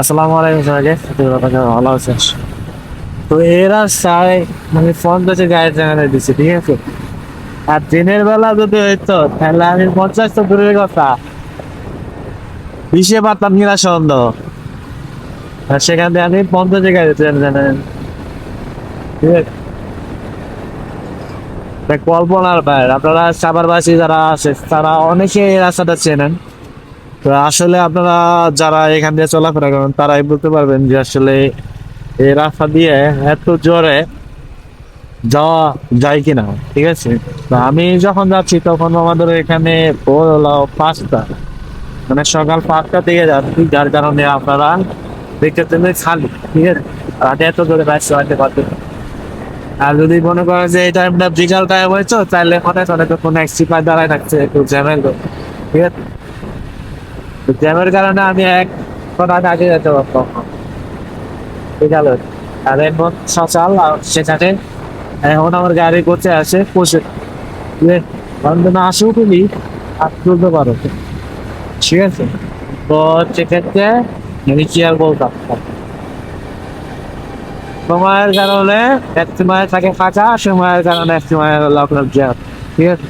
আসসালামু আলাইকুম সবাইকে। ভালো আছেন? তো এরা সাড়ে মানে 50 গাড়ি জানাতে দিচ্ছে, ঠিক আছে। আর দিনের বেলা যদি হইতো তাহলে আমি 50 তো দূরের কথা, 20-এ পারতাম কিনা সন্দেহ। আর সেখান থেকে আমি 50 গাড়ি জানেন, ঠিক আছে। তা কল্পনার বাইরে, আপনারা সাভারবাসী যারা আছে তারা অনেকে এই রাস্তাটা চেনেন। তো আসলে আপনারা যারা এখান দিয়ে চলাফেরা করেন তারাই বলতে পারবেন যে আসলে এই রাস্তা দিয়ে এত জোরে যাওয়া যায় কিনা, ঠিক আছে। তো আমি যখন যাচ্ছি তখন আমাদের এখানে ভোর হলো 5টা, মানে সকাল 5টা থেকে যাচ্ছি, যার কারণে আপনারা দেখতেছেন যে খালি, ঠিক আছে। রাতে এত জোরে বাইক চালাতে পারতেন। আর যদি মনে করেন যে এই টাইমটা বিকাল টাইম হয়েছে তাহলে মনে করে তো কোনো এক সিপাই দাঁড়ায় থাকছে একটু জ্যামের, ঠিক আছে। তো জ্যামের কারণে আমি এক ঘন্টা আগে যেতে পারতাম, বিকাল হয়েছে। আর এমন সকাল আর সেখানে এখন আমার গাড়ি করতে আসে পৌঁছে বন্ধনা আসেও তুমি আর তুলতে পারো, ঠিক আছে। তো সেক্ষেত্রে আমি কি আর বলতাম, সময়ের কারণে এক সময় থাকে ফাঁকা, সময়ের কারণে এক সময় হলো আপনার জ্যাম, ঠিক আছে।